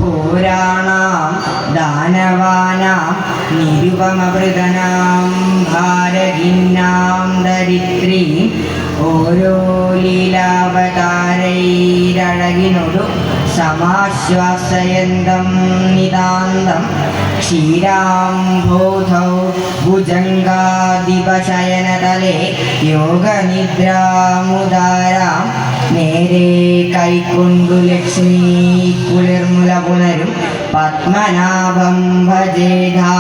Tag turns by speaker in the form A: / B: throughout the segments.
A: പുരാണാം ദാനവാനാം നിരുപമവൃതനാം ഭാരകിന്നാം ദരിദ്രീം ഓരോ ലീലാവതാരൈരഴകിനൊടു സമാശ്വാസയന്തം നിതാന്തം ക്ഷീരാംബോധൗ ഭുജംഗാദിപശയനതലേ യോഗനിദ്രാമുദാരാം നേരെ കൈക്കൊണ്ടു ലക്ഷ്മീ കുളിർമുല പുണരും പത്മനാഭം ഭജേധാ.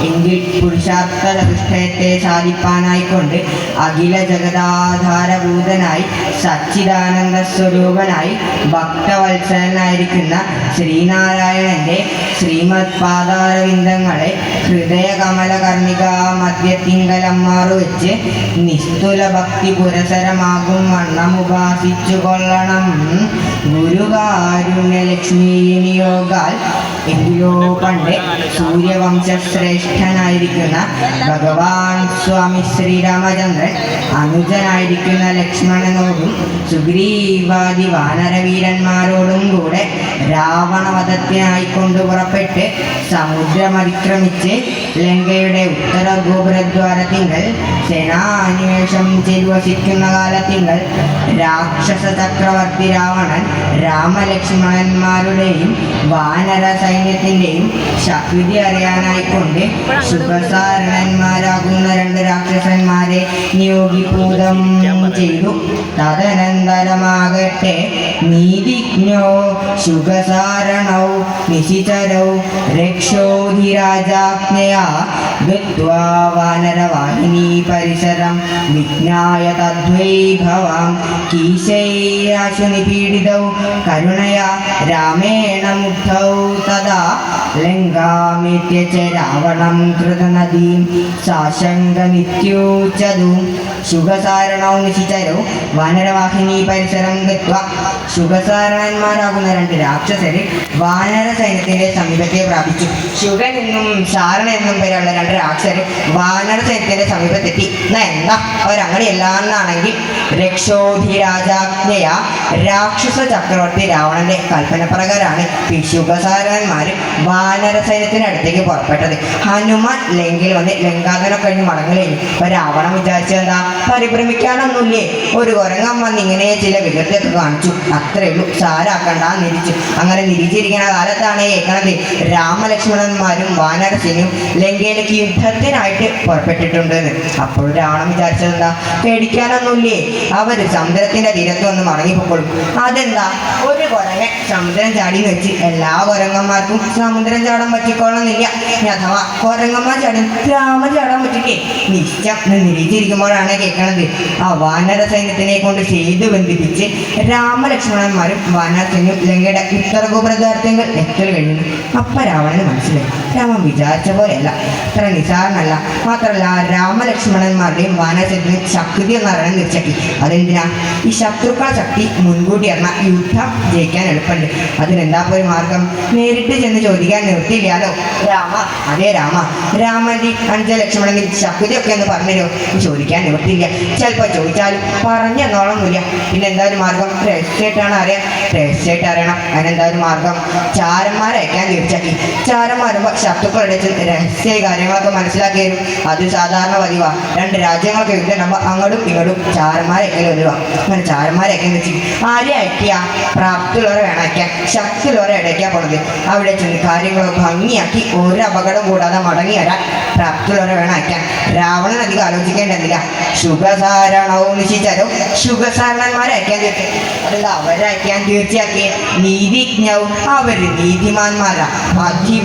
A: എങ്കിൽ പുരുഷാർത്ഥ ദുഷ്ടയത്തെ സാധിപ്പാനായിക്കൊണ്ട് അഖില ജഗദാധാരഭൂതനായി സച്ചിദാനന്ദ സ്വരൂപനായി ഭക്തവത്സലനായിരിക്കുന്ന ശ്രീനാരായണന്റെ ശ്രീമദ് പാദാരവിന്ദങ്ങളെ ഹൃദയകമലകർണിക മധ്യത്തിങ്കലമ്മാറു വെച്ച് നിസ്തുല ഭക്തി പുരസരമാകും വണ്ണം ഉപാസിച്ചു കൊള്ളണം. ഗുരുകാരുണ്യലക്ഷ്മി നിയോഗാൽ. എങ്കിലോ പണ്ട് സൂര്യവംശശ്രേഷ്ഠനായിരിക്കുന്ന ഭഗവാൻ സ്വാമി ശ്രീരാമചന്ദ്രൻ അനുജനായിരിക്കുന്ന ലക്ഷ്മണനോടും സുഗ്രീവാദി വാനരവീരന്മാരോടും കൂടെ രാവണവധത്തിനായിക്കൊണ്ട് പുറപ്പെട്ട് സമുദ്രമതിക്രമിച്ച് ലങ്കയുടെ ഉത്തര ഗോപുരദ്വാരത്തിങ്കൽ സേനാന്വേഷണം ചെയ്തു വസിക്കുന്ന കാലത്തിങ്കൽ രാക്ഷസ ചക്രവർത്തി രാവണൻ രാമലക്ഷ്മണന്മാരുടെയും വാനര സൈന്യത്തിൻ്റെയും ശക്തി അറിയാനായിക്കൊണ്ട് ശുഭസാരണന്മാരാകുന്ന 2 രാക്ഷസന്മാരെ നിയോഗിഭൂതം ചെയ്തു. തദനന്തരമാകട്ടെ നീതിജ്ഞോ ശുഖസാരണൗ നിശിചരൗ രക്ഷോധിരാജാജ്ഞയാ ഗത്വാ വാനരവാഹിനീ പരിസരം വിജ്ഞായ തദ്വൈഭവാം കീശൈരാശു നിപീഡിതൗ കരുണയാ രാമേണ മുഗ്ധൗ തദാ ലങ്കാമേത്യ ച രാവണം കൃതനദീം സാശങ്കമിത്യൂച്ചതു. ശുഖസാരണൗ നിശിചരൗ വാനരവാഹിനീ പരിസരം ഗത്വാ. ശുഖസാരണന്മാരാകുന്ന 2 രാക്ഷസര് വാനര സൈന്യത്തിന്റെ സമീപത്തെ പ്രാപിച്ചു. ശുഖൻ എന്നും സാരണ എന്നും പേരുള്ള 2 രാക്ഷസര് വാനര സൈന്യത്തിന്റെ സമീപത്തെത്തി. എന്താ അവരങ്ങനെ എല്ലാന്നാണെങ്കിൽ രക്ഷോധിരാജാജ്ഞയ രാക്ഷസ ചക്രവർത്തി രാവണന്റെ കൽപ്പന പ്രകാരമാണ് ഈ ശുഖസാരണന്മാര് വാനര സൈന്യത്തിനടുത്തേക്ക് പുറപ്പെട്ടത്. ഹനുമാൻ ലങ്കയിൽ വന്ന് ലങ്കാതനം കഴിഞ്ഞ് മടങ്ങുകയും ഇപ്പൊ രാവണൻ വിചാരിച്ചെന്താ, പരിഭ്രമിക്കാനൊന്നുമില്ലേ, ഒരു കുരങ്ങൻ വന്ന് ഇങ്ങനെ ചില വികൃതിയൊക്കെ കാണിച്ചു, അത്രേ ഉള്ളൂ, സാരാക്കണ്ട നിരിച്ചു. അങ്ങനെ നിരിച്ചിരിക്കുന്ന കാലത്താണ് കേൾക്കണത് രാമലക്ഷ്മണന്മാരും വാനര സൈന്യവും ലങ്കയിലേക്ക് യുദ്ധത്തിനായിട്ട് പുറപ്പെട്ടിട്ടുണ്ട് എന്ന്. അപ്പോൾ രാവണൻ വിചാരിച്ചതെന്താ, പേടിക്കാനൊന്നുമില്ലേ, അവര് സമുദ്രത്തിന്റെ തീരത്ത് വന്ന് മടങ്ങിപ്പോഴും. അതെന്താ, ഒരു കുരങ്ങൻ സമുദ്രം ചാടിന്ന് വെച്ച് എല്ലാ കുരങ്ങന്മാർക്കും സമുദ്രം ചാടാൻ പറ്റിക്കോളന്നില്ല. അഥവാ കുരങ്ങന്മാർ ചാടും രാമൻ ചാടാൻ പറ്റില്ലേ. നിശ്ചം നിരീച്ചിരിക്കുമ്പോഴാണ് കേൾക്കണത് ആ വാനര സൈന്യത്തിനെ കൊണ്ട് സേതു ബന്ധിപ്പിച്ച് രാമലക്ഷ്മണന്മാരും വാനര സൈന്യം ലങ്കയുടെ ഉത്തര ഗോപുരദ്വാരത്തിങ്കൽ എത്തൽ കഴിയുന്നു. അപ്പൊ രാവണന് മനസ്സിലായി, രാമൻ വിചാരിച്ച പോലെയല്ല, അത്ര നിസാരനല്ല. മാത്രമല്ല രാമലക്ഷ്മണന്മാരുടെയും വാനര സൈന്യത്തിനും ശക്തി എന്ന് പറയുന്നത് തിരിച്ചക്കി. അതെന്തിനാ, ഈ ശത്രുക്കളെ ശക്തി മുൻകൂട്ടി അറിഞ്ഞാൽ യുദ്ധം ജയിക്കാൻ എളുപ്പമുണ്ട്. അതിനെന്താ ഒരു മാർഗം, നേരിട്ട് ചെന്ന് ചോദിക്കാൻ നിർത്തിയില്ലാലോ. രാമ, അതേ രാമ, രാമന്റെ 5 ലക്ഷ്മണന്റെ ശക്തിയൊക്കെ എന്ന് പറഞ്ഞുതരോ, ചോദിക്കാൻ നിവർത്തിയില്ല. ചിലപ്പോൾ ചോദിച്ചാലും പറഞ്ഞെന്നോളൊന്നുമില്ല. പിന്നെ എന്താ ഒരു മാർഗം, രഹസ്യമായിട്ടാണ് അറിയാം, രഹസ്യമായിട്ട് അറിയണം. അതിനെന്താ ഒരു മാർഗം, ചാരന്മാരെ അയക്കാൻ തീർച്ചയാക്കി. ചാരന്മാരുമ്പോൾ ശത്രുക്കളുടെ രഹസ്യ കാര്യങ്ങളൊക്കെ മനസ്സിലാക്കി തരും. അത് സാധാരണ പതിവാ. 2 രാജ്യങ്ങളൊക്കെ യുദ്ധം നമ്മൾ അങ്ങോട്ടും ഇങ്ങോട്ടും ചാരന്മാരെ അയക്കൽ പതിവാ. അങ്ങനെ ചാരന്മാരെ അയക്കാൻ വെച്ച് ആരെ അയക്കുക, പ്രാപ്തിയുള്ളവരെ വേണം അയക്കാൻ, ശക്തിയുള്ളവരെ ഇടയ്ക്കാൻ പോണത്. അവിടെ ചെന്ന് കാര്യങ്ങളൊക്കെ ഭംഗിയാക്കി ഒരു അപകടം കൂടാതെ മടങ്ങി വരാൻ പ്രാപ്തിയുള്ളവരെ വേണം അയക്കാൻ. രാവണൻ അധികം ആലോചിക്കേണ്ടതില്ല. ശുഖസാരണവും നിശ്ചയിച്ചാലും ശുഖസാരണന്മാരെ അയക്കാൻ തീർച്ചയാക്കി. അതെന്താ അവരെ അയക്കാൻ തീർച്ചയാക്കി, നീതിജ്ഞവും അവര് നീതിമാന്മാരാ,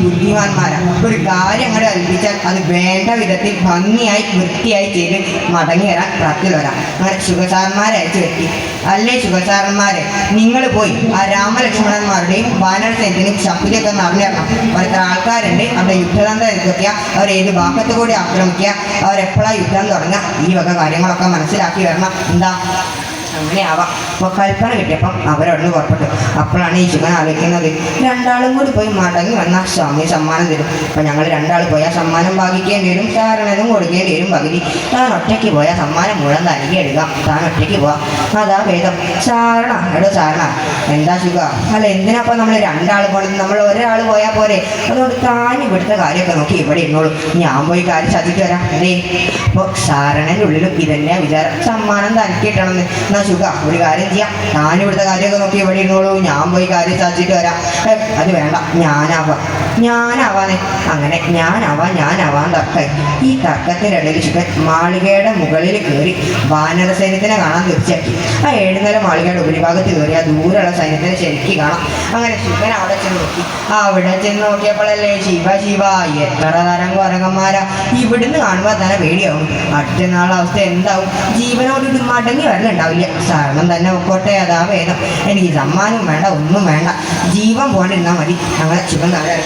A: ബുദ്ധിമാന്മാരാ. ഒരു കാര്യം അങ്ങോട്ട് കൽപ്പിച്ചാൽ അത് വേണ്ട വിധത്തിൽ ഭംഗിയായി വൃത്തിയായി ചെയ്ത് മടങ്ങി വരാൻ പ്രാപ്തിയുള്ളവരാ. അങ്ങനെ ശുഖസാരന്മാരെ അയച്ചു വെട്ടി. അല്ലേ ശുഖസാരന്മാരെ, നിങ്ങൾ പോയി ആ രാമലക്ഷ്മണന്മാരുടെയും വാനര സൈന്യത്തിനും ശക്തിയൊക്കെ നടന്നിരണം. അവരെത്ര ആൾക്കാരുണ്ട്, അവിടെ യുദ്ധതന്ത്രം എന്തൊക്കെയാ, അവർ ഏത് ഭാഗത്ത് കൂടി ആക്രമിക്കുക, അവരെപ്പോഴാണ് യുദ്ധം തുടങ്ങുക, ഈ വക കാര്യങ്ങളൊക്കെ മനസ്സിലാക്കി വരണം. എന്താ അങ്ങനെ ആവാം. അപ്പോൾ കൽപ്പന കിട്ടിയപ്പം അവരവിടുന്ന് പുറപ്പെട്ടു. അപ്പോഴാണ് ഈ ശുഗൻ ആലോചിക്കുന്നത്, രണ്ടാളും കൂടി പോയി മടങ്ങി വന്നാൽ സ്വാമി സമ്മാനം തരും. അപ്പം ഞങ്ങൾ രണ്ടാൾ പോയാൽ സമ്മാനം ഭാഗിക്കേണ്ടി വരും, സാരണനും കൊടുക്കേണ്ടി വരും പകുതി. താൻ ഒറ്റയ്ക്ക് പോയാൽ സമ്മാനം മുഴുവൻ തനിക്ക് എടുക്കാം, താൻ ഒറ്റയ്ക്ക് പോവാം, അതാ ഭേദം. സാരണ എടോ സാരണ, എന്താ ശുഗ? അല്ല എന്തിനാപ്പം നമ്മൾ രണ്ടാൾ പോകണത്? നമ്മൾ ഒരാൾ പോയാൽ പോരെ? അതുകൊണ്ട് താൻ ഇവിടുത്തെ കാര്യമൊക്കെ നോക്കി ഇവിടെ ഇരുന്നോളൂ, ഞാൻ പോയി കാര്യം സാധിച്ചു വരാം അല്ലേ. അപ്പോൾ സാരണൻ്റെ ഉള്ളിലും ഇതന്നെ വിചാരം, സമ്മാനം തനിക്ക് കിട്ടണമെന്ന്. എന്നാ ശുഗ ഒരു കാര്യം ചെയ്യാം, ഞാൻ ഇവിടുത്തെ കാര്യമൊക്കെ നോക്കി ഇവിടെ ഇരുന്നോളൂ, ഞാൻ പോയി കാര്യം സാധിച്ചിട്ട് വരാം. അത് വേണ്ട, ഞാനാവാന്നേ. അങ്ങനെ ഞാനാവാൻ തർക്കായി. ഈ തർക്കത്തിൻ്റെ ഇടയിൽ ശുഗൻ മാളികയുടെ മുകളിൽ കയറി വാനര സൈന്യത്തിനെ കാണാൻ തീർച്ചയാക്കി. ആ 7 നില മാളികയുടെ ഉപരിഭാഗത്ത് കയറി ആ ദൂരെയുള്ള സൈന്യത്തിനെ ശരിക്കും കാണാം. അങ്ങനെ ശുഗൻ അവിടെ ചെന്ന് നോക്കി. അവിടെ ചെന്ന് നോക്കിയപ്പോഴല്ലേ ശിവ എത്ര തരം കുരങ്ങന്മാരാ! ഇവിടുന്ന് കാണുമ്പോൾ തന്നെ പേടിയാവും. അടുത്ത നാളെ അവസ്ഥ എന്താവും? ജീവനോട് മടങ്ങി വരലുണ്ടാവില്ല. ശരണം തന്നെ ഒക്കോട്ടെ, അതാ വേദം. എനിക്ക് സമ്മാനം വേണ്ട, ഒന്നും വേണ്ട, ജീവൻ പോകണ്ടിരുന്നാൽ മതി. അങ്ങനെ ശിവൻ താഴെ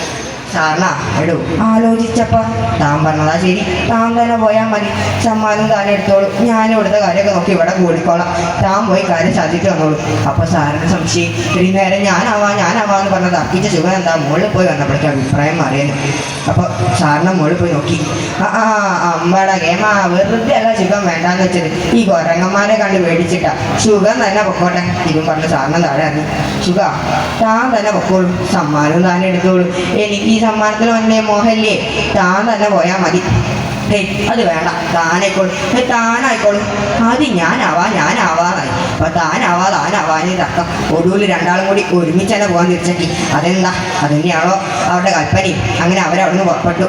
A: സാറിനാ എടൂ ആലോചിച്ചപ്പ താൻ പറഞ്ഞതാ ശരി, താൻ തന്നെ പോയാൽ മതി, സമ്മാനം താൻ എടുത്തോളൂ, ഞാൻ ഇവിടുത്തെ കാര്യമൊക്കെ നോക്കി ഇവിടെ കൂടിക്കോളാം, താൻ പോയി കാര്യം സാധിച്ചു വന്നോളൂ. അപ്പോൾ സാറിന് സംശയം, ഇത്രയും നേരം ഞാനാവാന്ന് പറഞ്ഞത് അർപ്പിച്ച ശുഭൻ എന്താ മുകളിൽ പോയി വന്നപ്പോഴേക്കും അഭിപ്രായം മാറിയേനു. അപ്പോൾ സാറിനെ മുകളിൽ പോയി നോക്കി. അമ്പടാ ഗേമ, വെറുതെ അല്ല ശുഭം വേണ്ടാന്ന് വെച്ചത്, ഈ കുരങ്ങന്മാരെ കണ്ട് മേടിച്ചിട്ടാ, ശുഭം തന്നെ പൊക്കോട്ടെ ഇതും പറഞ്ഞ് സാറിനെ താഴെ ഇറങ്ങി. ശുഭ താൻ തന്നെ പൊക്കോളൂ, സമ്മാനവും താൻ എടുത്തോളൂ, എനിക്ക് ഈ സമ്മാനത്തിൽ വന്നേ മോഹല്ലേ, താൻ തന്നെ പോയാൽ മതി. അത് വേണ്ട, താനായിക്കോളും, അത് ഞാനാവാന്നായി. അപ്പൊ താനാവാന്ന് തക്കം. ഒടുവിൽ രണ്ടാളും കൂടി ഒരുമിച്ച് തന്നെ പോകാൻ തിരിച്ചെത്തി. അതെന്താ, അതുതന്നെയാണോ അവരുടെ കൽപ്പനയും. അങ്ങനെ അവരവിടുന്ന് പുറപ്പെട്ടു.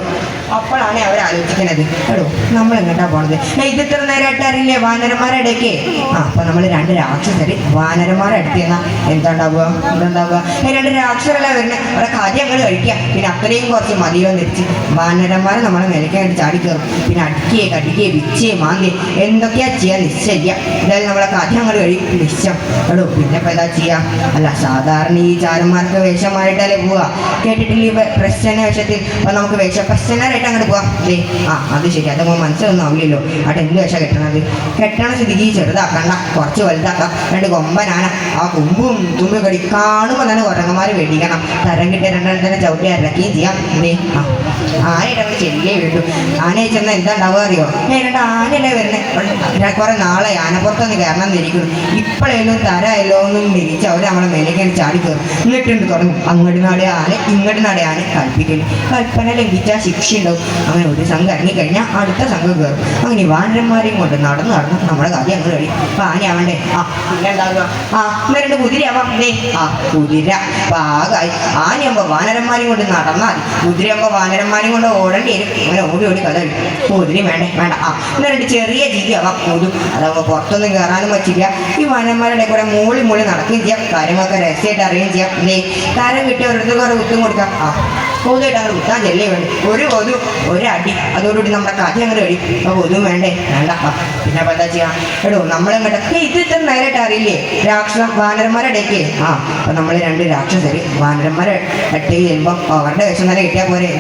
A: അപ്പോഴാണ് അവരാലോചിക്കുന്നത്, എടോ നമ്മൾ എങ്ങോട്ടാ പോണത്? ഇത് ഇത്ര നേരമായിട്ട് അറിയില്ലേ വാനരന്മാരുടെ ഇടയ്ക്ക്? അപ്പൊ നമ്മൾ 2 രാക്ഷസര് വാനരന്മാരെ അടുത്തിരുന്ന എന്താണ്ടാവുക? 2 രാക്ഷസരല്ലേ വരുന്നത്, അവരുടെ കാര്യങ്ങൾ കഴിക്കുക, പിന്നെ അത്രയും കുറച്ച് മതിയോ തിരിച്ച് വാനരന്മാരെ നമ്മളെ നിലയ്ക്കായിട്ട് ചാടിക്കയറും, പിന്നെ അടിക്കുകയെ കടിക്കുകയെ വിച്ചയെ മാന്തിയെ എന്തൊക്കെയാ ചെയ്യാൻ നിശ്ചയില്ല. എന്തായാലും നമ്മളെ കാര്യങ്ങൾ കഴിയും നിശ്ചയം. എടോ പിന്നെ ഇപ്പം എന്താ ചെയ്യാം? അല്ല സാധാരണ ഈ ചാരന്മാർക്ക് വേഷമായിട്ടല്ലേ പോവുക, കേട്ടിട്ടില്ല ഈ പ്രശ്ന വേഷത്തിൽ. അപ്പം നമുക്ക് പ്രശ്നരായിട്ട് അങ്ങോട്ട് പോവാം. അത് ശരി, അതപ്പോൾ മനസ്സിലൊന്നും ആവില്ലല്ലോ. അവിടെ എന്ത് വേഷം കെട്ടണ സ്ഥിതിക്ക് ചെറുതാക്കണ്ട, കുറച്ച് വലുതാക്കാം. 2 കൊമ്പനാന ആ കൊമ്പും തുമ്പും കടി കാണുമ്പോൾ തന്നെ കുരങ്ങന്മാർ വേടിക്കണം. തരം കിട്ടിയ 2 തന്നെ ചവിട്ടി ഇറക്കുകയും ചെയ്യാം. ആനയുടെ അവിടെ ചെല്ലിയേ വീട്ടു. ആനയെ ചെന്നാൽ എന്താ ഉണ്ടാവുക അറിയോ? 2 ആനയല്ലേ വരുന്നത്, കുറെ നാളെ ആനപ്പുറത്തൊന്ന് കയറണം എന്നിരിക്കുന്നു. ഇപ്പോഴേലും തരയല്ലോ ഒന്നും തിരിച്ച് അവർ നമ്മളെ മേലേക്കാണ് ചാടി കയറും. എന്നിട്ടുണ്ട് തുടങ്ങും അങ്ങോട്ട് നാടേ ആന ഇങ്ങോട്ട് നാടേ ആന കൽപ്പിക്കല്. കൽപ്പന ലംഘിച്ചാൽ ശിക്ഷ ഉണ്ടാവും. അങ്ങനെ ഒരു സംഘം ഇറങ്ങിക്കഴിഞ്ഞാൽ അടുത്ത സംഘം കയറും. അങ്ങനെ വാനരന്മാരെയും കൊണ്ട് നടന്ന് നമ്മുടെ കാര്യം അങ്ങ് കഴിയും. അപ്പൊ ആനയാവണ്ടേ? പിന്നെ ഉണ്ടാവുക 2 കുതിരയാവാം. കുതിര പാകായി. ആനയാകുമ്പോൾ വാനരന്മാരെയും കൊണ്ട് നടന്നാൽ, കുതിരയാകുമ്പോൾ വാനരന്മാരെയും കൊണ്ട് ഓടേണ്ടി വരും. അങ്ങനെ ഓടി കഥ കഴിയും. കുതിര വേണ്ടേ? വേണ്ട. 2 ചെറിയ ജീവിയാവാം ഓടും. അതാകുമ്പോൾ പുറത്തൊന്നും കയറാനും പറ്റില്ല. ഈ വാനരന്മാരുടെ കൂടെ മൂളി നടക്കുകയും ചെയ്യാം, കാര്യങ്ങളൊക്കെ രഹസ്യമായിട്ട് അറിയുകയും ചെയ്യാം. തരം കിട്ടിയ ഓരോരുത്തർക്ക് കുറെ കുത്തും കൊടുക്കാം. കൊതുമായിട്ട് അങ്ങോട്ട് കുത്താൻ ചെല്ലേ വേണ്ടി ഒരു അടി, അതോടുകൂടി നമ്മുടെ കഥ അങ്ങോട്ട് കഴിയും. അപ്പോൾ കൊതും വേണ്ടേ? വേണ്ട. പിന്നെ അപ്പം എന്താ ചെയ്യാം? എടോ നമ്മളെങ്ങോട്ട് ഇത് ഇത്ര നേരമായിട്ട് അറിയില്ലേ വാനരന്മാരുടെ ഇടയ്ക്ക്? അപ്പം നമ്മൾ 2 രാക്ഷസര് വാനരന്മാരെ ഇടയ്ക്ക് ചെല്ലുമ്പോൾ അവരുടെ വേഷം തന്നെ കിട്ടിയാൽ പോരെ?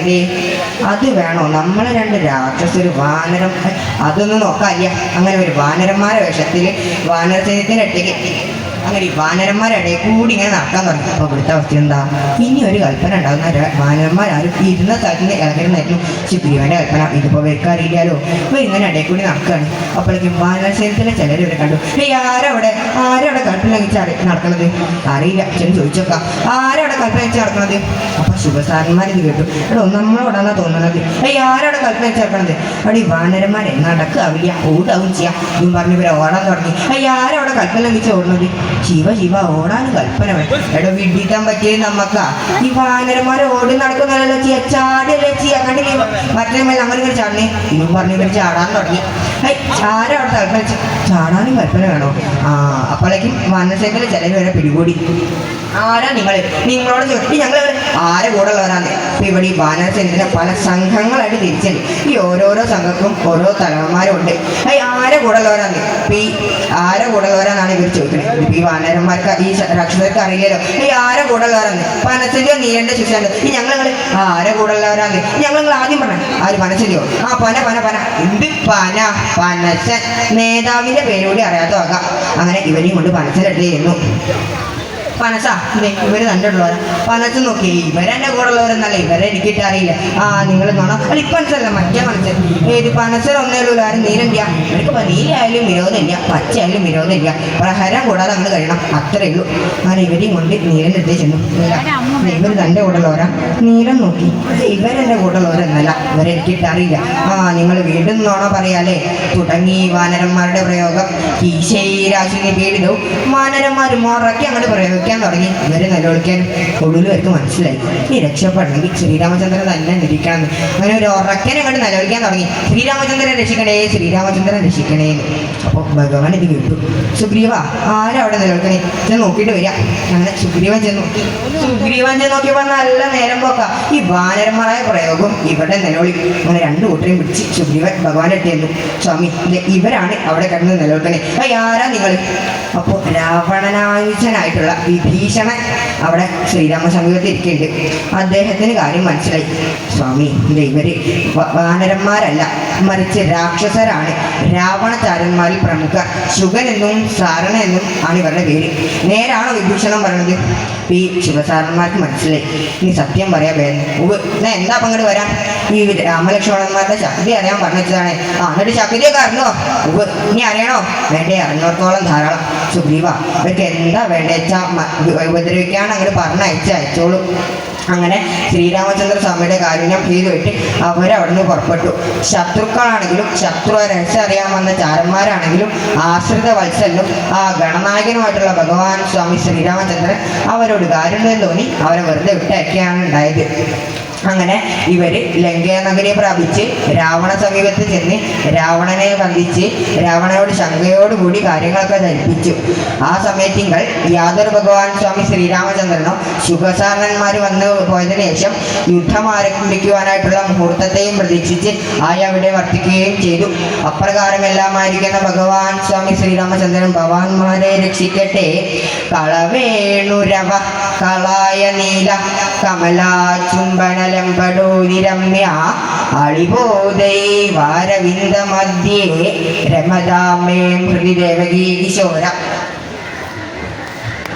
A: അത് വേണോ? നമ്മൾ 2 രാക്ഷസര് വാനരം, അതൊന്നും നോക്കാനില്ല. അങ്ങനെ ഒരു വാനരന്മാരുടെ വേഷത്തിൽ വാനര സൈന്യത്തിൻ്റെ ഇടയ്ക്ക് അങ്ങനെ ഈ വാനരന്മാരുടെ കൂടി ഇങ്ങനെ നടക്കാൻ തുടങ്ങി. അപ്പോൾ ഇവിടുത്തെ അവസ്ഥ എന്താ? ഇനി ഒരു കൽപ്പന ഉണ്ടാകുന്ന വാനരന്മാരും ഇരുന്ന സ്ഥലത്ത് നിന്ന് ഇറങ്ങുന്നതായിരുന്നു സുഗ്രീവൻ്റെ കൽപ്പന. ഇതിപ്പോൾ വെക്കാറില്ലാലോ. അപ്പോൾ ഇങ്ങനെ ഇടയിൽ കൂടി നടക്കുകയാണ്. അപ്പോഴേക്കും വാനരസേനത്തിലെ ചിലർ ഇവരെ കണ്ടു. ആരവിടെ കൽപ്പന ലംഘിച്ച് നടക്കുന്നത്? അറിയില്ല, ചെന്ന് ചോദിച്ചോക്കാം, ആരവിടെ കൽപ്പന വെച്ച് നടക്കുന്നത്? അപ്പോൾ ശുഭസാരന്മാർ ഇത് കേട്ടു. എടോ നമ്മളോടാന്നാ തോന്നുന്നത്. ആരവിടെ കൽപ്പന വെച്ച് നടക്കുന്നത്? അവിടെ ഈ വാനരന്മാരെ നടക്കാവില്ല, ഓടാവും ചെയ്യാം ഇതും പറഞ്ഞ് ഇവരെ ഓടാൻ തുടങ്ങി. ആരവിടെ കൽപ്പന ലംഘിച്ച് ഓടുന്നത്? ശിവ ഓടാൻ കൽപ്പന വേണം. എടോ വിഡിത്താൻ പറ്റിയത് നമ്മക്കാ. ഈ വാനരന്മാരെ ഓടി നടക്കുന്നല്ലോ ചെയ്യാ, ചാടിയല്ലേ ചെയ്യാ. കണ്ടില്ലേ മറ്റേ അങ്ങനെ ചാടണേ ഇതും പറഞ്ഞ് ഇവർ ചാടാൻ തുടങ്ങി. ആരവിടെ കൽപ്പന വെച്ച് ചാടാനും കൽപ്പന വേണോ? അപ്പോഴേക്കും വാനരസേനയിലെ ചിലർ വരെ പിടികൂടി. ആരാ നിങ്ങളോട് ചോദിച്ചു ഞങ്ങൾ ആരെ കൂടെ ഉള്ളവരാണ്. ഇപ്പം ഇവിടെ ഈ വാനരസേനത്തിലെ പല സംഘങ്ങളായിട്ട് തിരിച്ചത്. ഈ ഓരോരോ സംഘക്കും ഓരോ തലവന്മാരും ഉണ്ട്. ആരെ കൂടെ ഉള്ളവരാണ്? ഇപ്പം ഈ ആരെ കൂടെ ഉള്ളവരാണെന്നാണ് ഇവർ ചോദിക്കുന്നത്. ഇപ്പം ഈ വാനരന്മാർക്ക് ഈ രാക്ഷസർക്ക് അറിയില്ലല്ലോ. ആരെ കൂടെ ഉള്ളവരാണ്? പനച്ചെടിയോ നീരൻ്റെ ശിക്ഷയുണ്ട്. ഈ ഞങ്ങൾ ആരെ കൂടെ ഉള്ളവരാണ്? ഞങ്ങൾ ആദ്യം പറഞ്ഞു ആര്? പനച്ചെടിയോ? പന എന്ത് പനച്ചൻ നേതാവിന് പനസിന്റെ പേര് കൂടി അറിയാത്ത വക. അങ്ങനെ ഇവരെയും കൊണ്ട് പനസിലെടുത്ത് ചെയ്യുന്നു. പനസ ഇവര് തന്നെ ഉള്ളവരാ. പനസ് നോക്കി ഇവരെന്റെ കൂടെ ഉള്ളവരെന്നല്ല, ഇവരെ എനിക്കിട്ട് അറിയില്ല. നിങ്ങൾ നോണം അല്ല ഇപ്പനസല്ല മറ്റേ പനസ്. ഏത് പനസർ ഒന്നേ ഉള്ളൂ. ആരും നീലല്ല. ഇവർക്ക് നീലയായാലും വിരോധമില്ല, പച്ചയായാലും വിരോധമില്ല. പ്രഹരം കൂടാതെ അങ്ങോട്ട് കഴിയണം, അത്രേ ഉള്ളൂ. അങ്ങനെ ഇവരെയും കൊണ്ട് നീലൻ്റെ അടുത്ത് ചെന്നു. ഇവർ തൻ്റെ കൂടെ ഉള്ളവരാ. നീലം നോക്കി ഇവരെൻ്റെ കൂടെ ഉള്ളവരെന്നല്ല, ഇവരെ എനിക്കിട്ട് അറിയില്ല. നിങ്ങൾ വീണ്ടും നോണോ പറയാലേ തുടങ്ങി വാനരന്മാരുടെ പ്രയോഗം. ഈശൈരാശിനെ പീഡിതവും വാനരന്മാർ മുറക്കി അങ്ങോട്ട് പ്രയോഗിക്കാൻ തുടങ്ങി. ഇവരെ നിലവിളിക്കാനും ഒടുവിൽ അവർക്ക് മനസ്സിലായി ഈ രക്ഷപ്പെടണമെങ്കിൽ ശ്രീരാമചന്ദ്രൻ തന്നെ നിരീക്കണം. അങ്ങനെ ഒരു ഉറക്കനെ അങ്ങോട്ട് നിലവിളിക്കാൻ തുടങ്ങി. ശ്രീരാമചന്ദ്രൻ രക്ഷിക്കണേ, ശ്രീരാമചന്ദ്രൻ രക്ഷിക്കണേ എന്ന്. അപ്പോൾ ഭഗവാൻ ഇത് കേട്ടു. സുഗ്രീവ ആരവിടെ നിലവിളിക്കണേ ഞാൻ നോക്കിയിട്ട് വരിക. അങ്ങനെ സുഗ്രീവൻ ചെന്നു. നോക്കിയപ്പോൾ നല്ല നേരം പോക്ക. ഈ വാനരന്മാരായ പ്രയോഗം ഇവിടെ നിലവിളി. അങ്ങനെ രണ്ടു കൂട്ടരെയും പിടിച്ച് സുഗ്രീവൻ ഭഗവാന്റെ അടുത്ത് ചെന്നു. സ്വാമി ഇവരാണ് അവിടെ കിടന്ന് നിലവിളിക്കണേ. ആരാ നിങ്ങൾ? അപ്പോൾ രാവണനായുധനായിട്ടുള്ള വിഭീഷണൻ അവിടെ ശ്രീരാമ സമീപത്ത് ഇരിക്കുന്നുണ്ട്. അദ്ദേഹത്തിന് കാര്യം മനസ്സിലായി. സ്വാമി ഇവര് വാനരന്മാരല്ല, മറിച്ച് രാക്ഷസരാണ്. രാവണചാരന്മാരിൽ പ്രമുഖ ശുഗനെന്നും സാരണ എന്നും ആണ് ഇവരുടെ പേര്. നേരാണോ വിഭീഷണൻ പറയണത്? ഈ ശുഭസാരന്മാർക്ക് മനസ്സിലായി. നീ സത്യം പറയാ വേദന ഞാൻ എന്താ പങ്കെടു വരാൻ? ഈ രാമലക്ഷ്മണന്മാരുടെ ശക്തി അറിയാൻ പറഞ്ഞതാണ്. എന്നിട്ട് ശക്തിയൊക്കെ അറിഞ്ഞോ? ഇനി അറിയണോ? വേണ്ടേ, അറിഞ്ഞോടത്തോളം ധാരാളം. സുഗ്രീവ ഇവർക്ക് എന്താ വേണ്ടേച്ചാ ഉപദ്രവിക്കാണ് അങ്ങോട്ട് അയച്ചോളൂ. അങ്ങനെ ശ്രീരാമചന്ദ്ര സ്വാമിയുടെ കാരുണ്യം ചെയ്തുവിട്ട് അവരവിടുന്ന് പുറപ്പെട്ടു. ശത്രുക്കളാണെങ്കിലും ശത്രു രഹസ്യം അറിയാൻ വന്ന ചാരന്മാരാണെങ്കിലും ആശ്രിത വത്സലും ഗണനായകനുമായിട്ടുള്ള ഭഗവാൻ സ്വാമി ശ്രീരാമചന്ദ്രൻ അവരോട് കാരുണ്യം തോന്നി അവരെ വെറുതെ വിട്ടയക്കുകയാണ് ഉണ്ടായത്. അങ്ങനെ ഇവർ ലങ്കനഗരിയെ പ്രാപിച്ച് രാവണ സമീപത്ത് ചെന്ന് രാവണനെ വന്ദിച്ച് രാവണനോട് ശങ്കയോടുകൂടി കാര്യങ്ങളൊക്കെ ധരിപ്പിച്ചു. ആ സമയത്തിങ്കൾ യാതൊരു ഭഗവാൻ സ്വാമി ശ്രീരാമചന്ദ്രനോ ശുഖസാരണന്മാർ വന്നു പോയതിനു ശേഷം യുദ്ധം ആരംഭിക്കുവാനായിട്ടുള്ള മുഹൂർത്തത്തെയും പ്രതീക്ഷിച്ച് അവിടെ വർത്തിക്കുകയും ചെയ്തു. അപ്രകാരമെല്ലാമായിരിക്കുന്ന ഭഗവാൻ സ്വാമി ശ്രീരാമചന്ദ്രൻ ഭവാന്മാരെ രക്ഷിക്കട്ടെ. കളവേണുരവ കളായ നീല കമലാ ചുംബന ലംബടോതിരമ്യ അളിബോധൈ വാരവിന്ദ മധ്യേ രമതാമേ ഹൃദി ദേവകീ കിശോര.